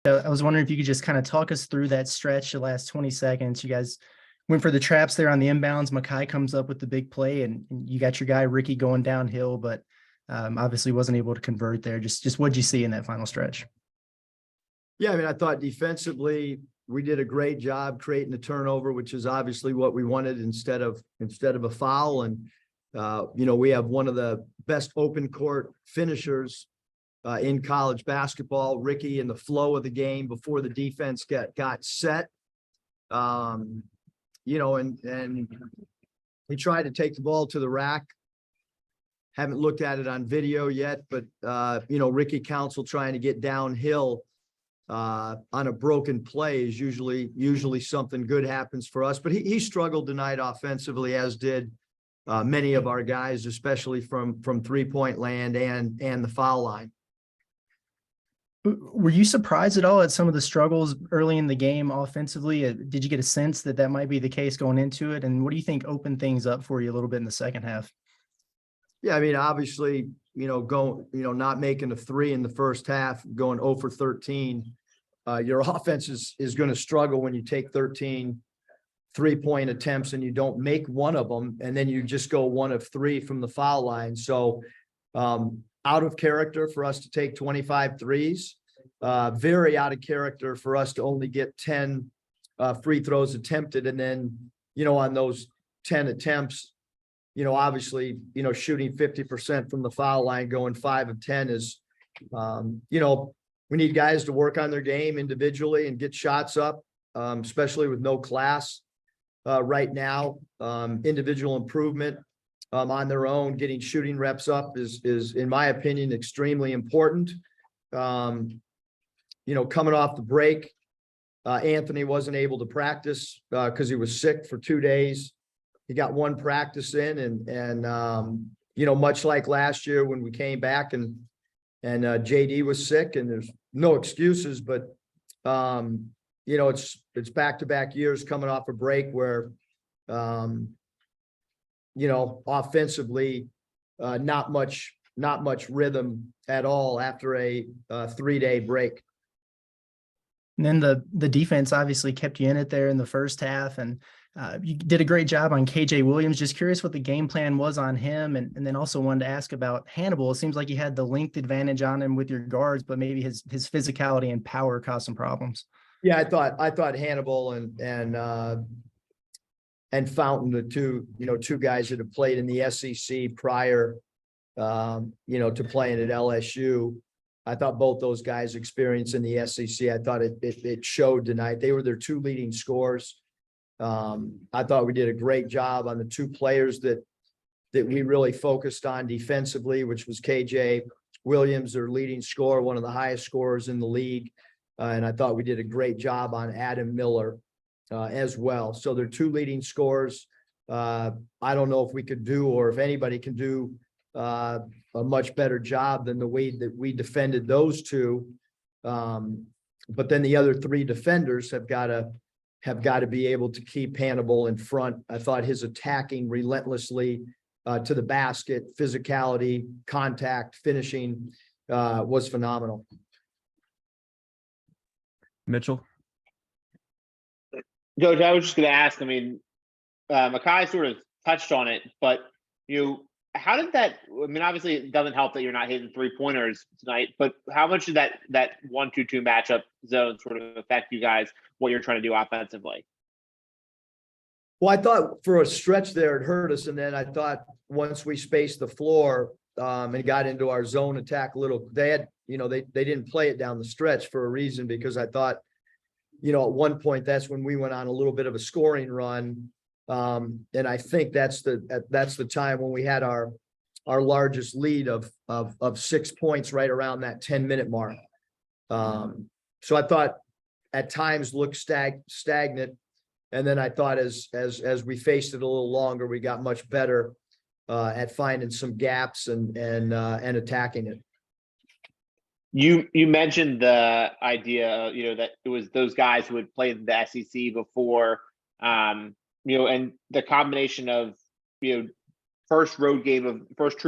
I was wondering if you could just kind of talk us through that stretch, the last 20 seconds. You guys went for the traps there on the inbounds. Makai comes up with the big play, and you got your guy Ricky going downhill, but obviously wasn't able to convert there. Just what'd you see in that final stretch? Yeah, I mean, I thought defensively we did a great job creating a turnover, which is obviously what we wanted instead of a foul. And we have one of the best open court finishers in college basketball, Ricky, in the flow of the game before the defense got set. And he tried to take the ball to the rack. Haven't looked at it on video yet, but Ricky Council trying to get downhill on a broken play is usually something good happens for us. But he struggled tonight offensively, as did many of our guys, especially from 3-point land and the foul line. Were you surprised at all at some of the struggles early in the game offensively? Did you get a sense that might be the case going into it? And what do you think opened things up for you a little bit in the second half? Yeah, I mean, obviously, not making a three in the first half, going 0 for 13, your offense is going to struggle when you take 13 3-point attempts and you don't make one of them, and then you just go 1 of 3 from the foul line. So out of character for us to take 25 threes, very out of character for us to only get 10 free throws attempted. And then, on those 10 attempts, obviously, shooting 50% from the foul line, going 5 of 10 is, we need guys to work on their game individually and get shots up, especially with no class right now. Individual improvement on their own, getting shooting reps up is in my opinion, extremely important. Coming off the break, Anthony wasn't able to practice because he was sick for 2 days. He got 1 practice in, and much like last year when we came back and JD was sick, and there's no excuses, but it's back-to-back years coming off a break where offensively, not much rhythm at all after a 3-day break. And then the defense obviously kept you in it there in the first half, and you did a great job on KJ Williams. Just curious what the game plan was on him, and then also wanted to ask about Hannibal. It seems like you had the length advantage on him with your guards, but maybe his physicality and power caused some problems. Yeah, I thought Hannibal and Fountain, the two guys that have played in the SEC prior, to playing at LSU. I thought both those guys' experience in the SEC, I thought it showed tonight. They were their 2 leading scorers. I thought we did a great job on the 2 players that we really focused on defensively, which was KJ Williams, their leading scorer, one of the highest scorers in the league. And I thought we did a great job on Adam Miller as well. So they're 2 leading scorers. I don't know if we could do, or if anybody can do a much better job than the way that we defended those 2. But then the other 3 defenders have got to be able to keep Hannibal in front. I thought his attacking relentlessly to the basket, physicality, contact, finishing was phenomenal. Mitchell? Coach, I was just going to ask, I mean, Makai sort of touched on it, but how did that, I mean, obviously it doesn't help that you're not hitting 3-pointers tonight, but how much did that 1-2-2 matchup zone sort of affect you guys, what you're trying to do offensively? Well, I thought for a stretch there, it hurt us. And then I thought once we spaced the floor and got into our zone attack a little, they didn't play it down the stretch for a reason, because I thought, at one point, that's when we went on a little bit of a scoring run. And I think that's the time when we had our largest lead of 6 points right around that 10-minute mark. So I thought at times looked stagnant. And then I thought as we faced it a little longer, we got much better at finding some gaps and attacking it. You mentioned the idea, that it was those guys who had played the SEC before, and the combination of, first true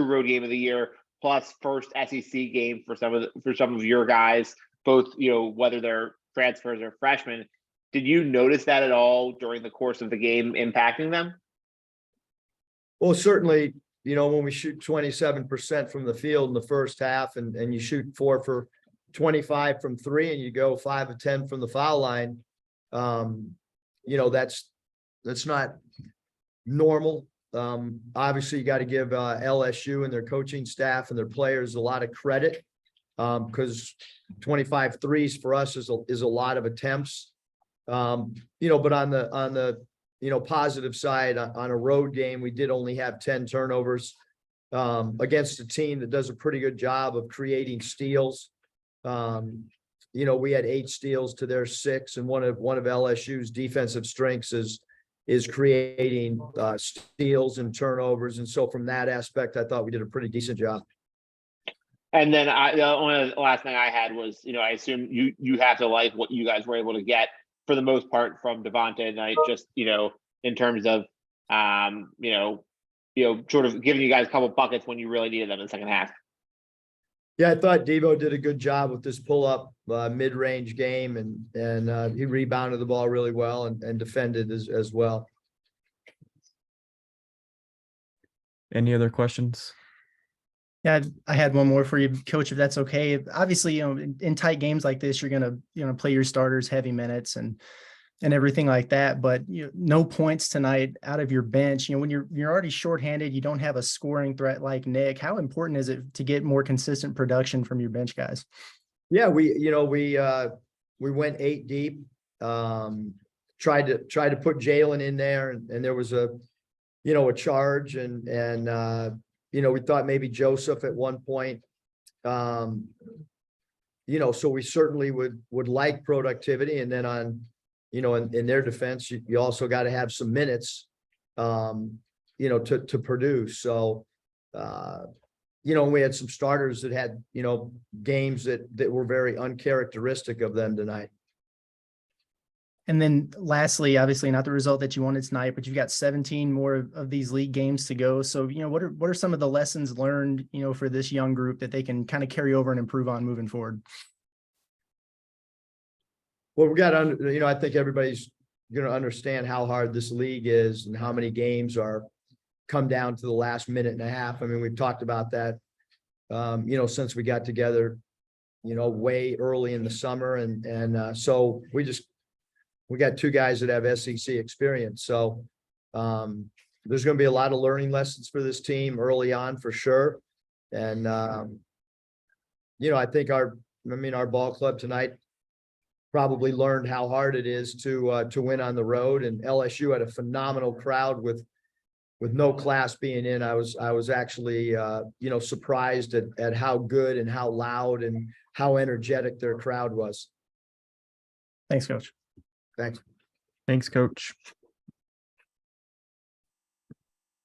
road game of the year plus first SEC game for some of your guys. both, whether they're transfers or freshmen. Did you notice that at all during the course of the game impacting them? Well, certainly, when we shoot 27% from the field in the first half and you shoot 4 for 25 from 3 and you go 5 of 10 from the foul line, that's not normal. Obviously you got to give LSU and their coaching staff and their players a lot of credit, because 25 threes for us is a lot of attempts. But on the positive side, on a road game, we did only have 10 turnovers against a team that does a pretty good job of creating steals. We had 8 steals to their 6, and one of LSU's defensive strengths is creating steals and turnovers. And so from that aspect, I thought we did a pretty decent job. And then the only last thing I had was, I assume you have to like what you guys were able to get for the most part from Devontae tonight, just, in terms of, sort of giving you guys a couple buckets when you really needed them in the second half. Yeah, I thought Devo did a good job with this pull-up mid-range game, and he rebounded the ball really well and defended as well. Any other questions? Yeah, I had one more for you, Coach, if that's okay. Obviously, in tight games like this, you're gonna play your starters heavy minutes and everything like that. But no points tonight out of your bench. When you're already shorthanded, you don't have a scoring threat like Nick. How important is it to get more consistent production from your bench guys? Yeah, we went 8 deep. Tried to put Jalen in there, and there was a charge, and we thought maybe Joseph at one point. So we certainly would like productivity, and then on. In their defense, you also got to have some minutes, to produce. So, we had some starters that had, games that were very uncharacteristic of them tonight. And then lastly, obviously not the result that you wanted tonight, but you've got 17 more of these league games to go. So, what are some of the lessons learned, for this young group that they can kind of carry over and improve on moving forward? Well, we got to, I think everybody's going to understand how hard this league is and how many games come down to the last minute and a half. I mean, we've talked about that, since we got together, way early in the summer. And so we got 2 guys that have SEC experience. So there's going to be a lot of learning lessons for this team early on for sure. And, I think our ball club tonight probably learned how hard it is to win on the road, and LSU had a phenomenal crowd with no class being in. I was actually surprised at how good and how loud and how energetic their crowd was. Thanks, Coach. Thanks. Thanks, Coach.